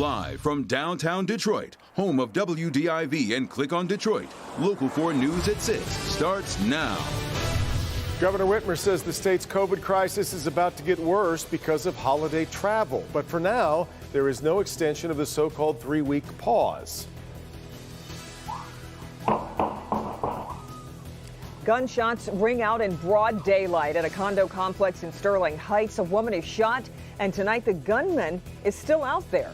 Live from downtown Detroit, home of WDIV and Click on Detroit, Local 4 News at 6 starts now. Governor Whitmer says the state's COVID crisis is about to get worse because of holiday travel. But for now, there is no extension of the so-called 3-week pause. Gunshots ring out in broad daylight at a condo complex in Sterling Heights. A woman is shot, and tonight the gunman is still out there.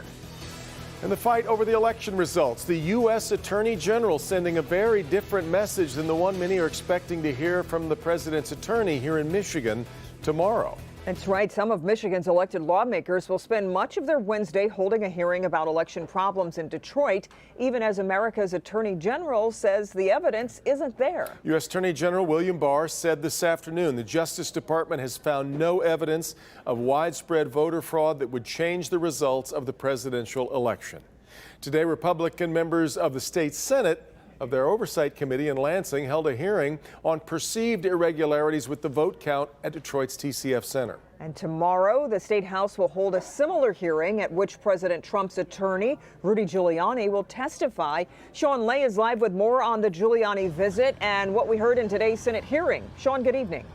In the fight over the election results, the U.S. Attorney General sending a very different message than the one many are expecting to hear from the president's attorney here in Michigan tomorrow. That's right. Some of Michigan's elected lawmakers will spend much of their Wednesday holding a hearing about election problems in Detroit, even as America's Attorney General says the evidence isn't there. U.S. Attorney General William Barr said this afternoon the Justice Department has found no evidence of widespread voter fraud that would change the results of the presidential election. Today, Republican members of the state Senate of their Oversight Committee in Lansing held a hearing on perceived irregularities with the vote count at Detroit's TCF Center. And tomorrow, the State House will hold a similar hearing at which President Trump's attorney, Rudy Giuliani, will testify. Sean Lay is live with more on the Giuliani visit and what we heard in today's Senate hearing. Sean, good evening.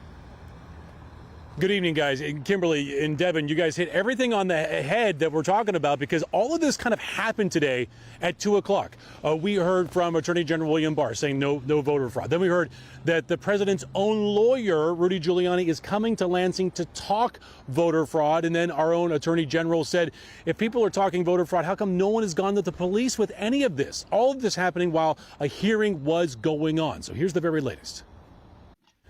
Good evening, guys. Kimberly and Devin, you guys hit everything on the head that we're talking about because all of this kind of happened today at 2 o'clock. We heard from Attorney General William Barr saying no voter fraud. Then we heard that the president's own lawyer, Rudy Giuliani, is coming to Lansing to talk voter fraud. And then our own Attorney General said, if people are talking voter fraud, how come no one has gone to the police with any of this? All of this happening while a hearing was going on. So here's the very latest.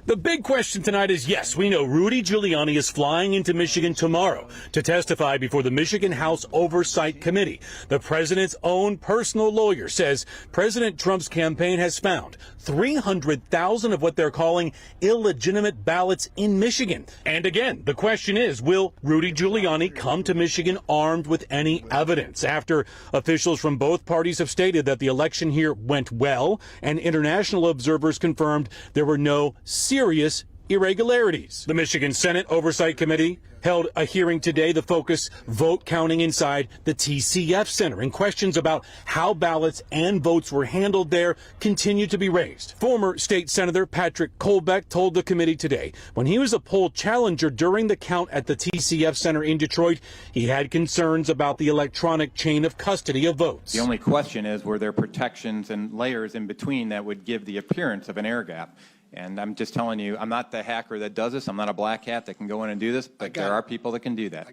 The big question tonight is, yes, we know Rudy Giuliani is flying into Michigan tomorrow to testify before the Michigan House Oversight Committee. The president's own personal lawyer says President Trump's campaign has found 300,000 of what they're calling illegitimate ballots in Michigan. And again, the question is, will Rudy Giuliani come to Michigan armed with any evidence? After officials from both parties have stated that the election here went well and international observers confirmed there were no serious irregularities. The Michigan Senate Oversight Committee held a hearing today. The focus, vote counting inside the TCF Center, and questions about how ballots and votes were handled there continue to be raised. Former State Senator Patrick Colbeck told the committee today when he was a poll challenger during the count at the TCF Center in Detroit, he had concerns about the electronic chain of custody of votes. The only question is, were there protections and layers in between that would give the appearance of an air gap? And I'm just telling you, I'm not the hacker that does this. I'm not a black hat that can go in and do this, but there are people that can do that.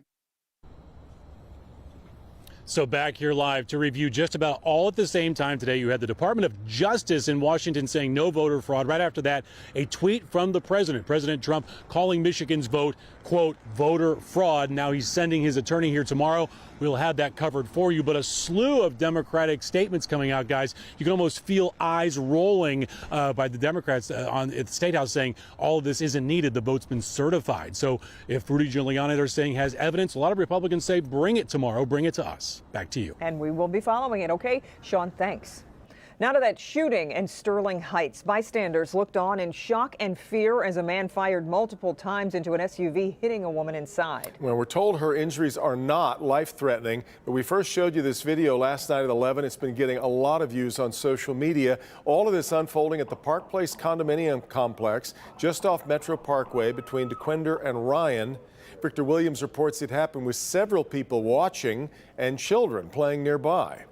So back here live to review just about all at the same time today. You had the Department of Justice in Washington saying no voter fraud. Right after that, a tweet from the president, President Trump, calling Michigan's vote, quote, voter fraud. Now he's sending his attorney here tomorrow. We'll have that covered for you. But a slew of Democratic statements coming out, guys. You can almost feel eyes rolling by the Democrats at the State House saying all of this isn't needed. The vote's been certified. So if Rudy Giuliani, they're saying, has evidence, a lot of Republicans say bring it tomorrow, bring it to us. Back to you. And we will be following it. Okay, Sean, thanks. Now to that shooting in Sterling Heights. Bystanders looked on in shock and fear as a man fired multiple times into an SUV, hitting a woman inside. Well, we're told her injuries are not life-threatening, but we first showed you this video last night at 11. It's been getting a lot of views on social media. All of this unfolding at the Park Place condominium complex just off Metro Parkway between DeQuinder and Ryan. Victor Williams reports it happened with several people watching and children playing nearby.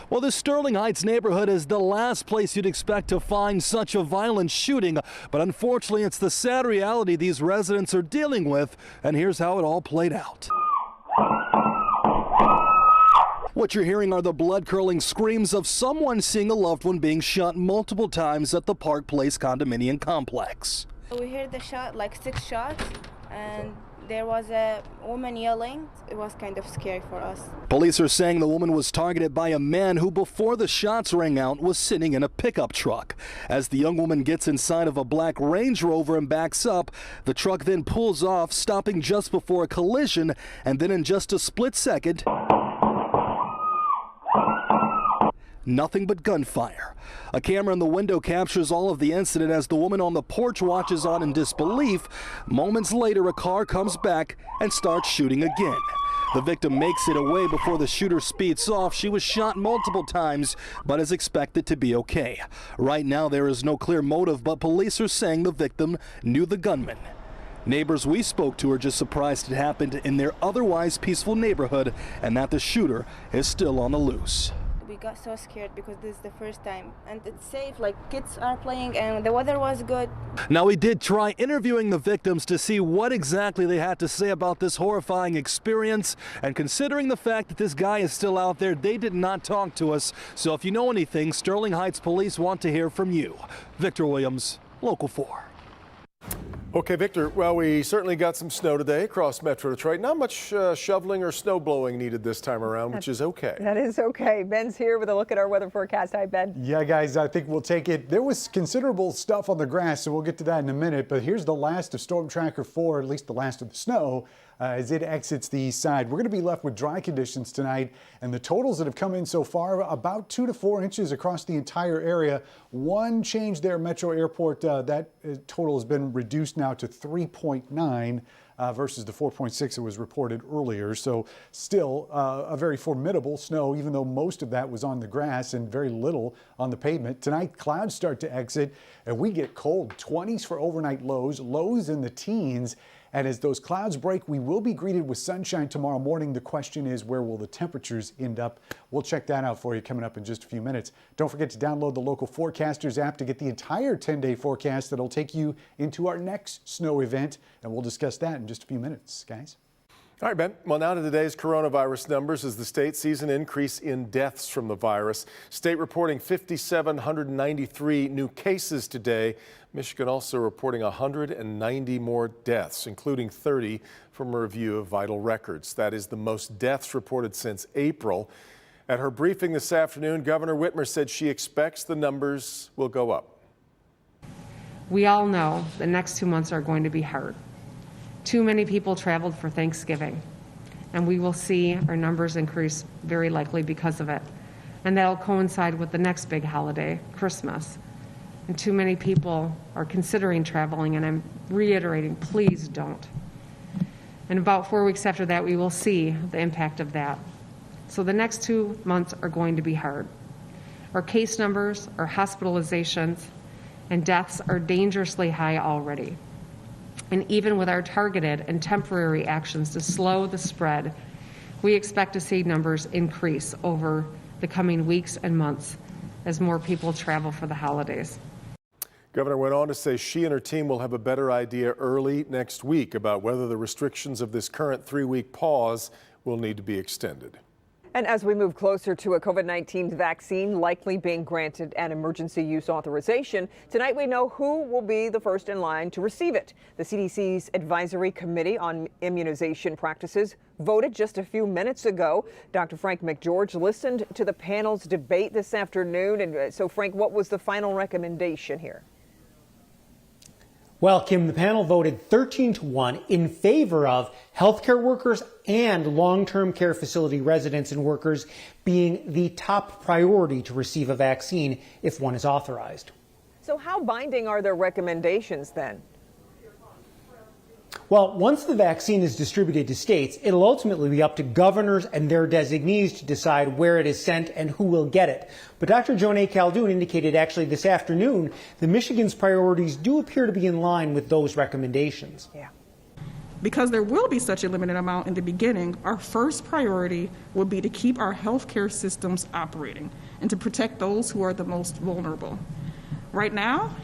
Well, this Sterling Heights neighborhood is the last place you'd expect to find such a violent shooting, but unfortunately it's the sad reality these residents are dealing with, and here's how it all played out. What you're hearing are the blood-curdling screams of someone seeing a loved one being shot multiple times at the Park Place condominium complex. We heard the shot, like 6 shots, and there was a woman yelling. It was kind of scary for us. Police are saying the woman was targeted by a man who, before the shots rang out, was sitting in a pickup truck. As the young woman gets inside of a black Range Rover and backs up, the truck then pulls off, stopping just before a collision, and then in just a split second, nothing but gunfire. A camera in the window captures all of the incident as the woman on the porch watches on in disbelief. Moments later, a car comes back and starts shooting again. The victim makes it away before the shooter speeds off. She was shot multiple times, but is expected to be okay. Right now, there is no clear motive, but police are saying the victim knew the gunman. Neighbors we spoke to are just surprised it happened in their otherwise peaceful neighborhood and that the shooter is still on the loose. We got so scared because this is the first time, and it's safe, like kids are playing and the weather was good. Now, we did try interviewing the victims to see what exactly they had to say about this horrifying experience, and considering the fact that this guy is still out there, they did not talk to us. So if you know anything, Sterling Heights Police want to hear from you. Victor Williams, Local 4. Okay, Victor, well, we certainly got some snow today across Metro Detroit. Not much shoveling or snow blowing needed this time around, which is okay. That is okay. Ben's here with a look at our weather forecast. Hi, Ben. Yeah, guys, I think we'll take it. There was considerable stuff on the grass, so we'll get to that in a minute. But here's the last of Storm Tracker 4, at least the last of the snow, as it exits the east side. We're going to be left with dry conditions tonight, and the totals that have come in so far, about 2 to 4 inches across the entire area. One change there, Metro Airport, that total has been reduced now to 3.9 versus the 4.6 that was reported earlier. So still a very formidable snow, even though most of that was on the grass and very little on the pavement. Tonight, clouds start to exit, and we get cold. 20s for overnight lows in the teens. And as those clouds break, we will be greeted with sunshine tomorrow morning. The question is, where will the temperatures end up? We'll check that out for you coming up in just a few minutes. Don't forget to download the Local Forecasters app to get the entire 10-day forecast that'll take you into our next snow event. And we'll discuss that in just a few minutes, guys. All right, Ben. Well, now to today's coronavirus numbers as the state sees an increase in deaths from the virus. State reporting 5,793 new cases today. Michigan also reporting 190 more deaths, including 30 from a review of vital records. That is the most deaths reported since April. At her briefing this afternoon, Governor Whitmer said she expects the numbers will go up. We all know the next 2 months are going to be hard. Too many people traveled for Thanksgiving, and we will see our numbers increase very likely because of it. And that'll coincide with the next big holiday, Christmas. And too many people are considering traveling, and I'm reiterating, please don't. And about 4 weeks after that, we will see the impact of that. So the next 2 months are going to be hard. Our case numbers, our hospitalizations, and deaths are dangerously high already. And even with our targeted and temporary actions to slow the spread, we expect to see numbers increase over the coming weeks and months as more people travel for the holidays. Governor went on to say she and her team will have a better idea early next week about whether the restrictions of this current 3-week pause will need to be extended. And as we move closer to a COVID-19 vaccine likely being granted an emergency use authorization, tonight we know who will be the first in line to receive it. The CDC's Advisory Committee on Immunization Practices voted just a few minutes ago. Dr. Frank McGeorge listened to the panel's debate this afternoon. And so, Frank, what was the final recommendation here? Well, Kim, the panel voted 13-1 in favor of healthcare workers and long-term care facility residents and workers being the top priority to receive a vaccine if one is authorized. So how binding are their recommendations then? Well, once the vaccine is distributed to states, it'll ultimately be up to governors and their designees to decide where it is sent and who will get it. But Dr. Joan A. Caldoun indicated actually this afternoon that Michigan's priorities do appear to be in line with those recommendations. Yeah. Because there will be such a limited amount in the beginning, our first priority will be to keep our healthcare systems operating and to protect those who are the most vulnerable. Right now,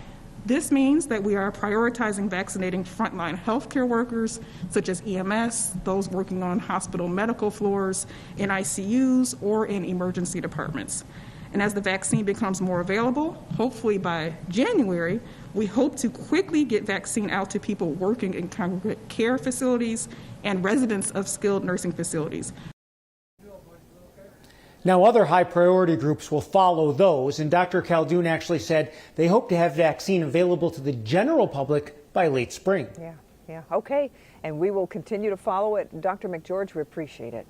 this means that we are prioritizing vaccinating frontline healthcare workers, such as EMS, those working on hospital medical floors, in ICUs, or in emergency departments. And as the vaccine becomes more available, hopefully by January, we hope to quickly get vaccine out to people working in congregate care facilities and residents of skilled nursing facilities. Now, other high priority groups will follow those, and Dr. Caldoun actually said they hope to have vaccine available to the general public by late spring. Yeah, okay. And we will continue to follow it. Dr. McGeorge, we appreciate it.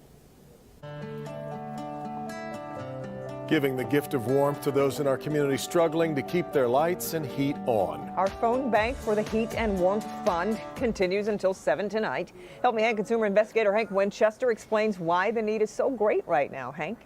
giving the gift of warmth to those in our community struggling to keep their lights and heat on. Our phone bank for the Heat and Warmth Fund continues until 7 tonight. Help Me Hank consumer investigator Hank Winchester explains why the need is so great right now. Hank?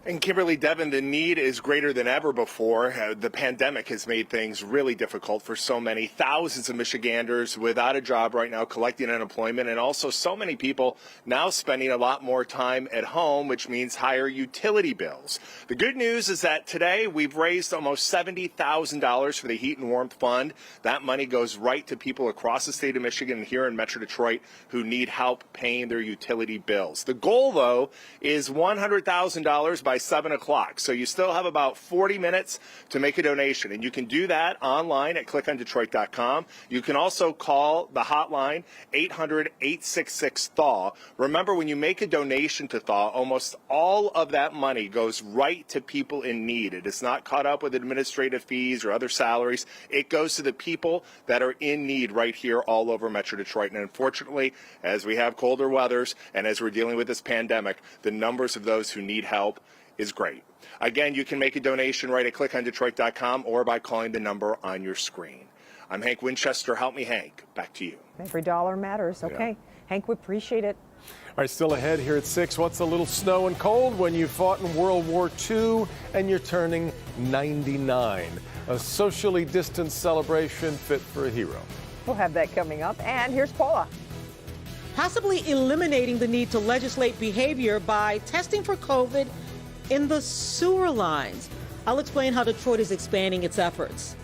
And Kimberly, Devin, the need is greater than ever before. The pandemic has made things really difficult for so many. Thousands of Michiganders without a job right now, collecting unemployment, and also so many people now spending a lot more time at home, which means higher utility bills. The good news is that today we've raised almost $70,000 for the Heat and Warmth Fund. That money goes right to people across the state of Michigan and here in Metro Detroit who need help paying their utility bills. The goal, though, is $100,000 by 7 o'clock. So you still have about 40 minutes to make a donation. And you can do that online at clickondetroit.com. You can also call the hotline 800-866-THAW. Remember, when you make a donation to THAW, almost all of that money goes right to people in need. It is not caught up with administrative fees or other salaries. It goes to the people that are in need right here all over Metro Detroit. And unfortunately, as we have colder weathers and as we're dealing with this pandemic, the numbers of those who need help is great. Again, you can make a donation right at clickondetroit.com or by calling the number on your screen. I'm Hank Winchester. Help me, Hank. Back to you. Every dollar matters. Okay. Yeah. Hank, we appreciate it. All right, still ahead here at 6. What's a little snow and cold when you fought in World War II and you're turning 99? A socially distanced celebration fit for a hero. We'll have that coming up. And here's Paula. Possibly eliminating the need to legislate behavior by testing for COVID in the sewer lines. I'll explain how Detroit is expanding its efforts.